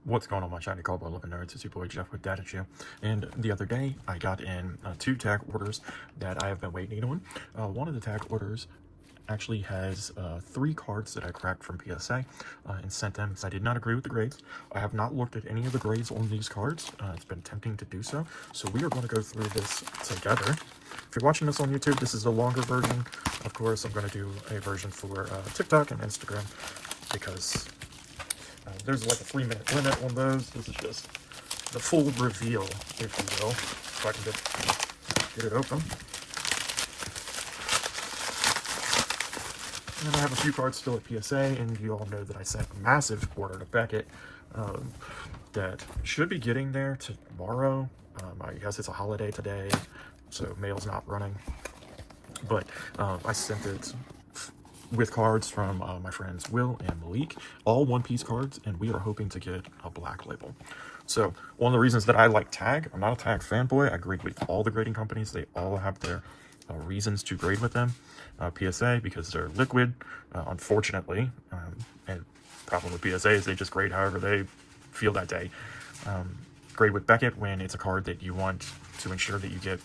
What's going on, my shiny cowboy looking nerds? It's your boy Jeff with Dadachu. And the other day, I got in 2 tag orders that I have been waiting on. One of the tag orders actually has 3 cards that I cracked from PSA and sent them because I did not agree with the grades. I have not looked at any of the grades on these cards. It's been tempting to do so. So we are going to go through this together. If you're watching this on YouTube, this is the longer version. Of course, I'm going to do a version for TikTok and Instagram because there's like a 3-minute limit on those. This is just the full reveal, if you will. If I can just get it open. And I have a few cards still at PSA, and you all know that I sent a massive order to Beckett that should be getting there tomorrow. I guess it's a holiday today, so mail's not running. But I sent it with cards from my friends Will and Malik, all one-piece cards, and we are hoping to get a black label. So one of the reasons that I like Tag, I'm not a Tag fanboy. I grade with all the grading companies. They all have their reasons to grade with them. PSA, because they're liquid, unfortunately, and problem with PSA is they just grade however they feel that day. Grade with Beckett when it's a card that you want to ensure that you get.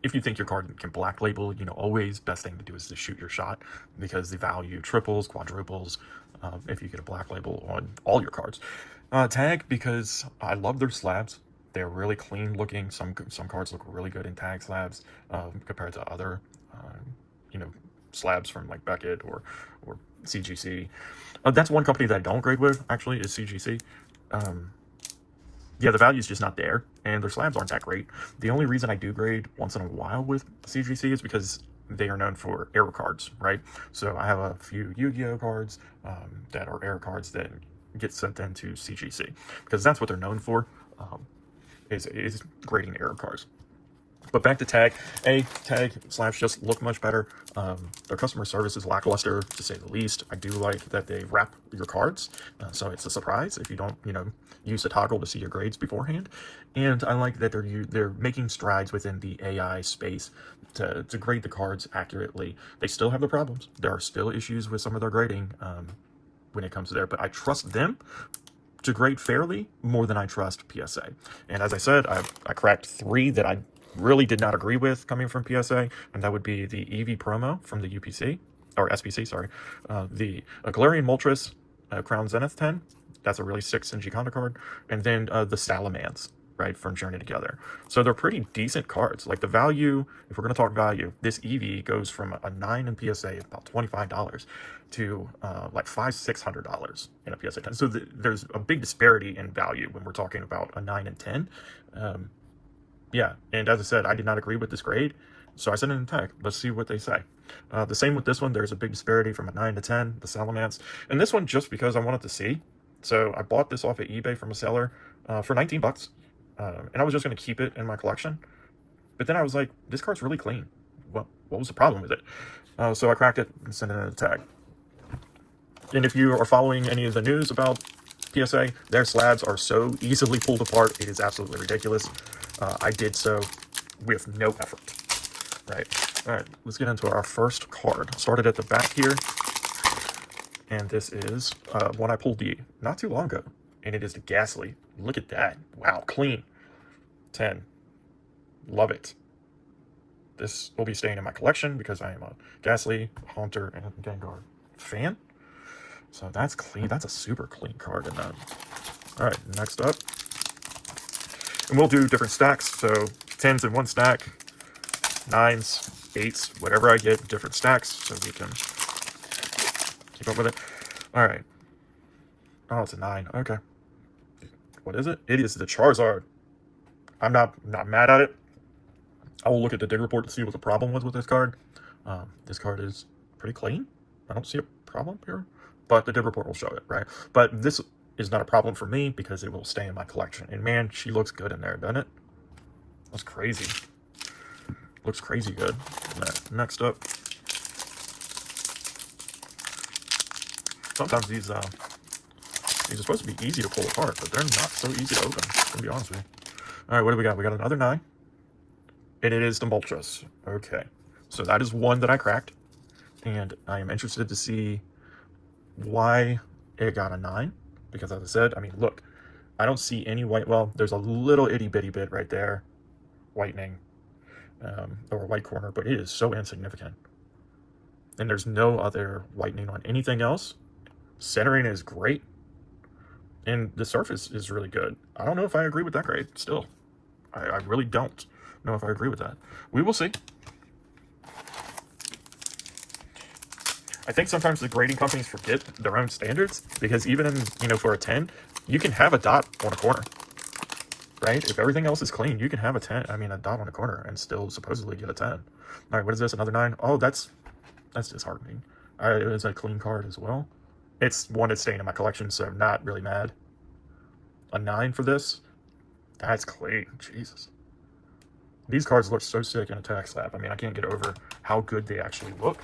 If you think your card can black label, always best thing to do is to shoot your shot, because the value triples, quadruples, if you get a black label on all your cards. Tag, because I love their slabs. They're really clean looking. Some cards look really good in Tag slabs compared to other, slabs from like Beckett or CGC. That's one company that I don't grade with, actually, is CGC. Yeah, the value is just not there, and their slabs aren't that great. The only reason I do grade once in a while with CGC is because they are known for error cards, right? So I have a few Yu-Gi-Oh cards that are error cards that get sent into CGC, because that's what they're known for, is grading error cards. But back to Tag. Tag slabs just look much better. Their customer service is lackluster, to say the least. I do like that they wrap your cards, so it's a surprise if you don't, use the toggle to see your grades beforehand. And I like that they're making strides within the AI space to grade the cards accurately. They still have the problems. There are still issues with some of their grading when it comes to there, but I trust them to grade fairly more than I trust PSA. And as I said, I cracked 3 that I really did not agree with coming from PSA, and that would be the EV promo from the UPC, or SPC, sorry, the Galarian Moltres Crown Zenith 10, that's a really sick Sinji card, and then the Salamans, right, from Journey Together. So they're pretty decent cards. Like the value, if we're going to talk value, this EV goes from a 9 in PSA, about $25, to like $500-$600 in a PSA 10. So there's a big disparity in value when we're talking about a 9 and 10. Yeah, and as I said, I did not agree with this grade, so I sent it in Tag. Let's see what they say. The same with this one. There's a big disparity from a 9 to 10, the Salamance. And this one, just because I wanted to see. So I bought this off of eBay from a seller for 19 bucks. And I was just going to keep it in my collection. But then I was like, this card's really clean. What was the problem with it? So I cracked it and sent it in a Tag. And if you are following any of the news about PSA, their slabs are so easily pulled apart. It is absolutely ridiculous. I did so with no effort. Right. All right, let's get into our first card. Started at the back here. And this is one I pulled not too long ago. And it is the Ghastly. Look at that. Wow, clean. 10. Love it. This will be staying in my collection because I am a Ghastly, Haunter, and Gengar fan. So that's clean. That's a super clean card in that. All right, next up. And we'll do different stacks. So 10s in one stack, 9s, 8s, whatever I get, different stacks, so we can keep up with it. All right. Oh, it's a 9. Okay. What is it? It is the Charizard. I'm not mad at it. I will look at the dig report to see what the problem was with this card. This card is pretty clean. I don't see a problem here, but the dig report will show it, right? But this is not a problem for me because it will stay in my collection. And man, she looks good in there, doesn't it? That's crazy. Looks crazy good. Next up. Sometimes these are supposed to be easy to pull apart, but they're not so easy to open, to be honest with you. All right, what do we got? We got another 9. And it is the Moltres. Okay. So that is one that I cracked. And I am interested to see why it got a 9. because as I said, I mean, look, I don't see any white. Well, there's a little itty bitty bit right there, whitening, or white corner, but it is so insignificant. And there's no other whitening on anything else. Centering is great, and the surface is really good. I don't know if I agree with that grade still. I really don't know if I agree with that. We will see. I think sometimes the grading companies forget their own standards, because even in, you know, for a 10, you can have a dot on a corner, right? If everything else is clean, you can have a 10, I mean, a dot on a corner and still supposedly get a 10. All right, what is this? Another 9? Oh, that's disheartening. It was a clean card as well. It's one that's staying in my collection, so I'm not really mad. A 9 for this? That's clean. Jesus. These cards look so sick in a tag slab. I mean, I can't get over how good they actually look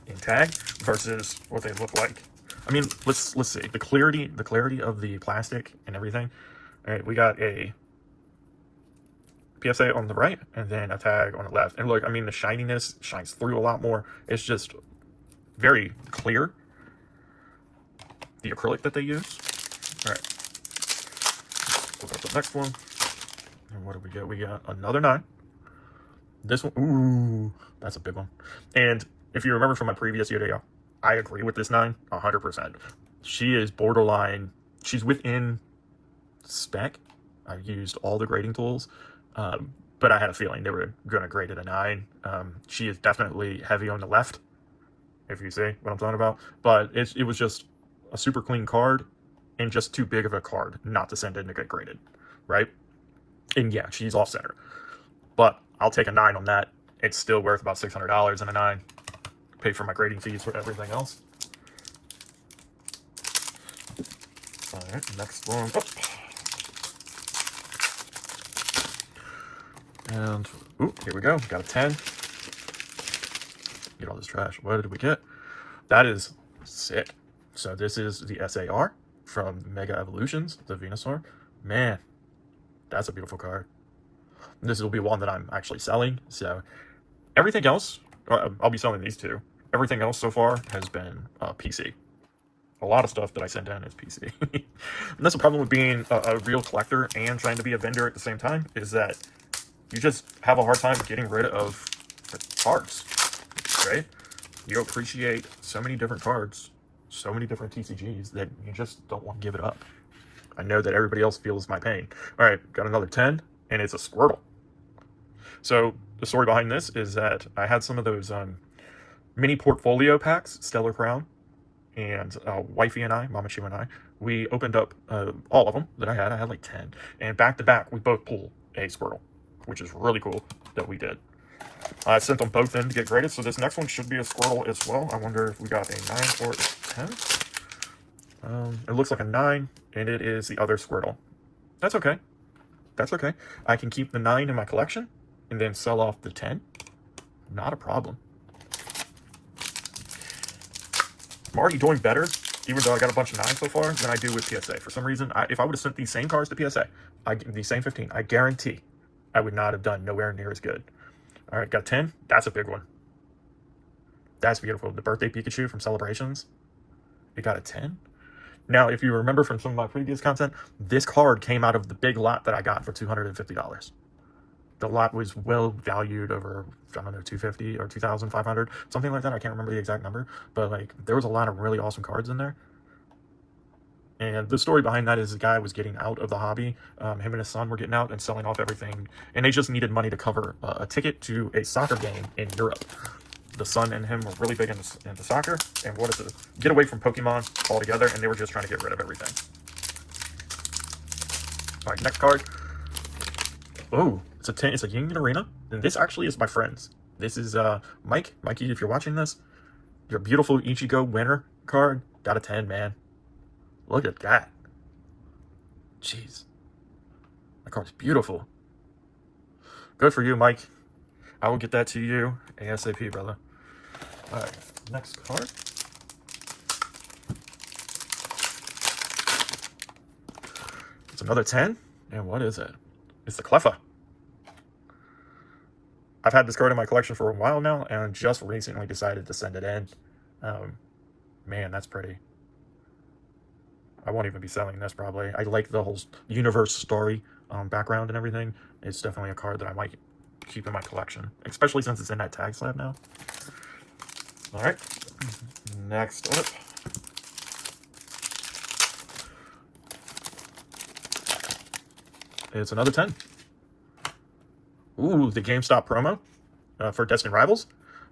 in tag versus what they look like. I mean, let's see the clarity of the plastic and everything. All right, we got a PSA on the right and then a tag on the left. And look, I mean, the shininess shines through a lot more. It's just very clear, the acrylic that they use. All right, look up the next one. And what do we get? We got another 9. This one, ooh, that's a big one. And if you remember from my previous video, I agree with this 9 100%. She is borderline. She's within spec. I used all the grading tools, but I had a feeling they were going to grade it a 9. She is definitely heavy on the left, if you see what I'm talking about. But it was just a super clean card, and just too big of a card not to send in to get graded, right? And yeah, she's off center, but I'll take a 9 on that. It's still worth about $600 in a 9. Pay for my grading fees for everything else. All right, next one. Oh. And ooh, here we go. Got a 10. Get all this trash. What did we get? That is sick. So this is the SAR from Mega Evolutions, the Venusaur. Man, that's a beautiful card. This will be one that I'm actually selling. So everything else, I'll be selling these 2. Everything else so far has been PC. A lot of stuff that I send in is PC. And that's the problem with being a real collector and trying to be a vendor at the same time, is that you just have a hard time getting rid of the cards, right? You appreciate so many different cards, so many different TCGs, that you just don't want to give it up. I know that everybody else feels my pain. All right, got another 10, and it's a Squirtle. So the story behind this is that I had some of those mini portfolio packs, Stellar Crown, and Wifey and I, Mama Chu and I, we opened up all of them that I had. I had like 10. And back to back, we both pulled a Squirtle, which is really cool that we did. I sent them both in to get graded, so this next one should be a Squirtle as well. I wonder if we got a 9 or a 10. It looks like a 9, and it is the other Squirtle. That's okay. That's okay. I can keep the 9 in my collection and then sell off the 10. Not a problem. I'm already doing better, even though I got a bunch of 9s so far, than I do with PSA. For some reason, if I would have sent these same cards to PSA, these same 15, I guarantee I would not have done nowhere near as good. All right, got a 10. That's a big one. That's beautiful. The birthday Pikachu from Celebrations. It got a 10. Now, if you remember from some of my previous content, this card came out of the big lot that I got for $250. The lot was well valued over, I don't know, $250 or $2,500, something like that. I can't remember the exact number, but like there was a lot of really awesome cards in there. And the story behind that is the guy was getting out of the hobby. Him and his son were getting out and selling off everything, and they just needed money to cover a ticket to a soccer game in Europe. The son and him were really big into soccer and wanted to get away from Pokemon altogether, and they were just trying to get rid of everything. All right, next card. Oh, it's a 10. It's a Union Arena, and this actually is my friend's. This is Mike. Mikey, if you're watching this, your beautiful Ichigo winner card got a 10, man. Look at that. Jeez, that card's beautiful. Good for you, Mike. I will get that to you ASAP, brother. All right, next card. It's another 10, and what is it? It's the Cleffa. I've had this card in my collection for a while now, and just recently decided to send it in. Man, that's pretty. I won't even be selling this probably. I like the whole universe story background and everything. It's definitely a card that I might keep in my collection, especially since it's in that tag slab now. All right, next up. It's another 10. Ooh, the GameStop promo for Destiny Rivals.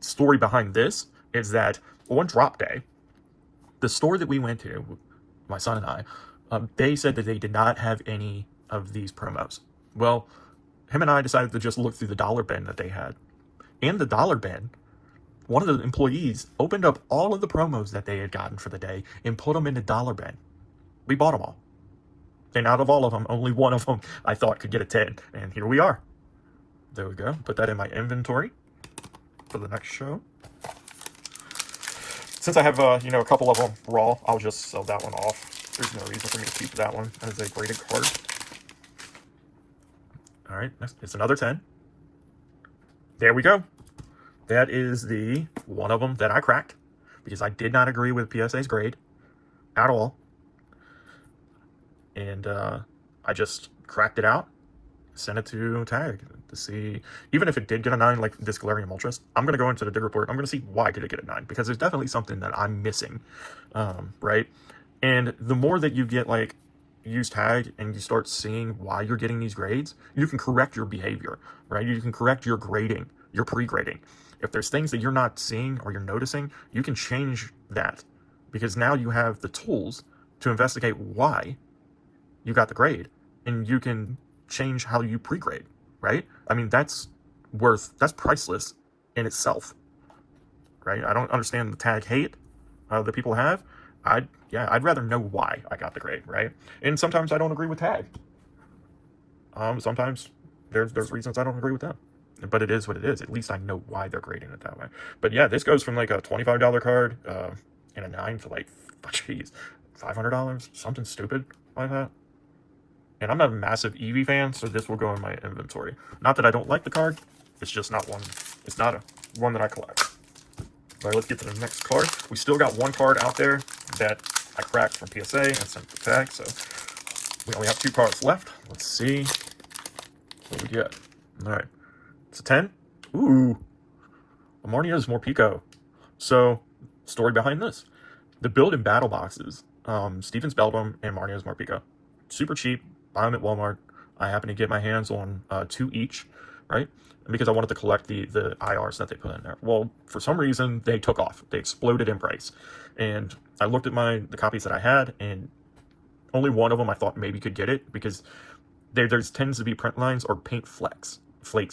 Story behind this is that on drop day, the store that we went to, my son and I, they said that they did not have any of these promos. Well, him and I decided to just look through the dollar bin that they had. In the dollar bin, one of the employees opened up all of the promos that they had gotten for the day and put them in the dollar bin. We bought them all. And out of all of them, only one of them I thought could get a 10. And here we are. There we go. Put that in my inventory for the next show. Since I have, a couple of them raw, I'll just sell that one off. There's no reason for me to keep that one as a graded card. All right, next, it's another 10. There we go. That is the one of them that I cracked because I did not agree with PSA's grade at all. And I just cracked it out, sent it to Tag to see, even if it did get a 9 like this Galarian Moltres, I'm going to go into the dig report. I'm going to see why did it get a 9, because there's definitely something that I'm missing, right? And the more that you get like use Tag and you start seeing why you're getting these grades, you can correct your behavior, right? You can correct your grading, your pre-grading. If there's things that you're not seeing or you're noticing, you can change that because now you have the tools to investigate why you got the grade, and you can change how you pre-grade, right? I mean, that's priceless in itself, right? I don't understand the Tag hate that people have. I'd rather know why I got the grade, right? And sometimes I don't agree with Tag. Sometimes there's reasons I don't agree with them, but it is what it is. At least I know why they're grading it that way. But yeah, this goes from like a $25 card and a 9 to like, geez, $500, something stupid like that. And I'm not a massive Eevee fan, so this will go in my inventory. Not that I don't like the card, it's just not one. It's not one that I collect. All right, let's get to the next card. We still got one card out there that I cracked from PSA and sent to Tag, so we only have 2 cards left. Let's see what we get. All right, it's a 10. Ooh, Marnia's Morpeko. So, story behind this: the build in battle boxes, Steven Speldum and Marnia's Morpeko, super cheap. Buy them at Walmart. I happen to get my hands on 2 each, right? Because I wanted to collect the IRs that they put in there. Well, for some reason, they took off. They exploded in price. And I looked at the copies that I had, and only one of them I thought maybe could get it, because there's tends to be print lines or paint flakes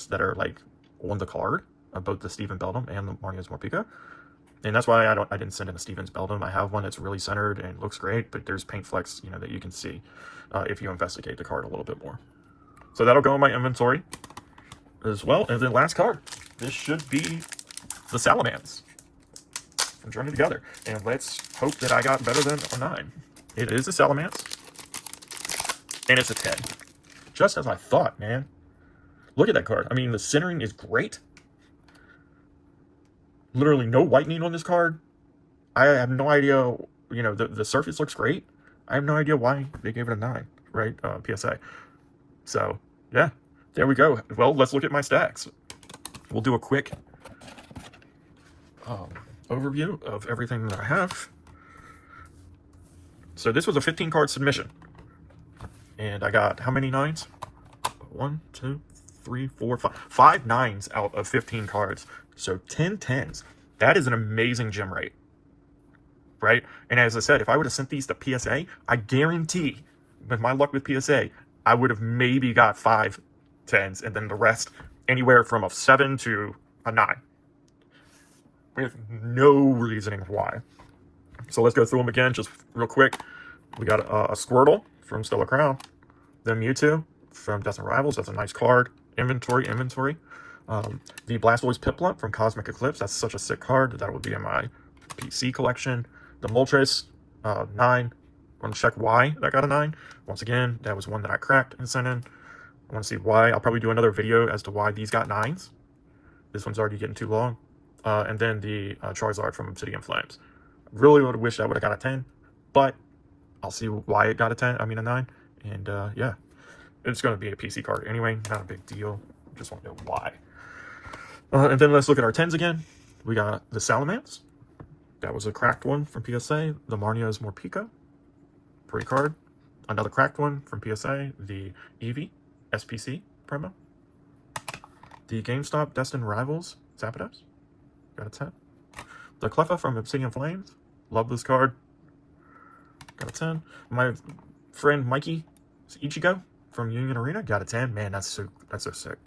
that are like on the card of both the Steven Beldum and the Marnia's Morpeko. And that's why I didn't send in a Steven's Beldum. I have one that's really centered and looks great, but there's paint flecks, that you can see if you investigate the card a little bit more. So that'll go in my inventory as well. And then last card, this should be the Salamence from Journey Together. And let's hope that I got better than a 9. It is a Salamence, and it's a 10. Just as I thought, man. Look at that card. I mean, the centering is great. Literally no whitening on this card. I have no idea, the surface looks great. I have no idea why they gave it a 9, right? PSA. So, yeah, there we go. Well, let's look at my stacks. We'll do a quick overview of everything that I have. So this was a 15-card submission. And I got how many 9s? 1, 2, 3, 4, 5. 5 9s out of 15 cards. So 10 10s. That is an amazing gem rate, right? And as I said, if I would have sent these to PSA, I guarantee, with my luck with PSA, I would have maybe got 5 10s, and then the rest anywhere from a 7 to a 9. With no reasoning why. So let's go through them again, just real quick. We got a Squirtle from Stellar Crown. Then Mewtwo from Destiny Rivals. That's a nice card. Inventory. The Blastoise Piplup from Cosmic Eclipse. That's such a sick card. That would be in my PC collection. The Moltres, 9. I want to check why that got a 9. Once again, that was one that I cracked and sent in. I want to see why. I'll probably do another video as to why these got 9s. This one's already getting too long. And then the Charizard from Obsidian Flames. Really would have wished I would have got a 10, but I'll see why it got a 10, I mean a 9. And yeah, it's going to be a PC card anyway, not a big deal. Just want to know why. And then let's look at our 10s again. We got the Salamance. That was a cracked one from PSA. The Marnio's Morpeko. Pretty card. Another cracked one from PSA. The Eevee SPC promo. The GameStop Destined Rivals Zapdos. Got a 10. The Cleffa from Obsidian Flames. Love this card. Got a 10. My friend Mikey Ichigo from Union Arena. Got a 10. Man, that's so sick.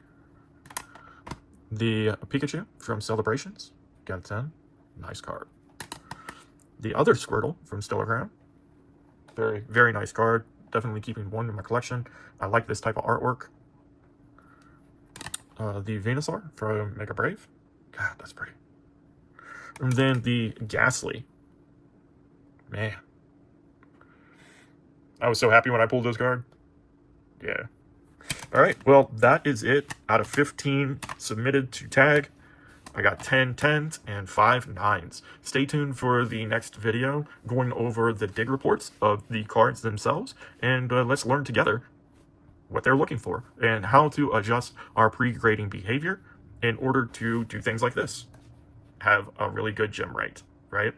The Pikachu from Celebrations. Got a 10. Nice card. The other Squirtle from Stellar Crown. Very, very nice card. Definitely keeping one in my collection. I like this type of artwork. The Venusaur from Mega Brave. God, that's pretty. And then the Ghastly. Man. I was so happy when I pulled this card. Yeah. Alright, well, that is it. Out of 15 submitted to tag, I got 10 10s and 5 9s. Stay tuned for the next video going over the dig reports of the cards themselves, and let's learn together what they're looking for and how to adjust our pre-grading behavior in order to do things like this. Have a really good gem rate, right?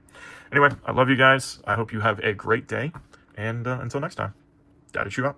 Anyway, I love you guys. I hope you have a great day, and until next time, Dadachu out.